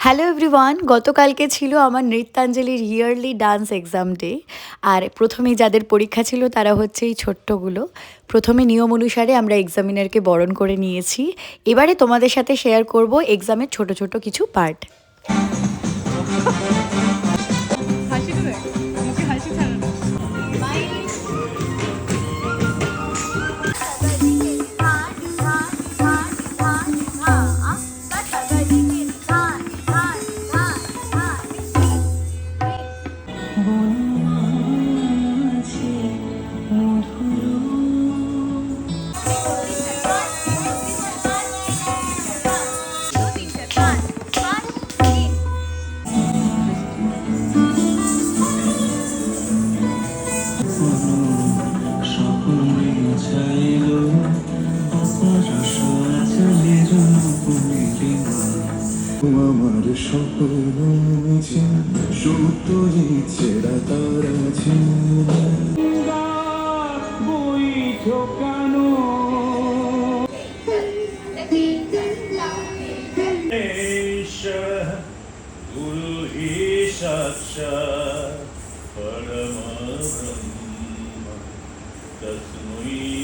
Hello everyone, গতকালকে ছিল আমার নৃত্যাঞ্জলির ইয়ারলি ডান্স এক্সাম ডে। আর প্রথমেই যাদের পরীক্ষা ছিল তারা হচ্ছে এই ছোট্টগুলো। প্রথমে নিয়ম অনুসারে আমরা এক্সামিনারকে বরণ করে নিয়েছি। এবারে তোমাদের সাথে শেয়ার করব এক্সামের ছোট ছোট কিছু পার্ট। আমার সকল মিছে সত্য ইচ্ছেরা তারা ছিল বই ঠোকানো গুরু হি সাক্ষাৎ পরমব্রহ্ম তস্मै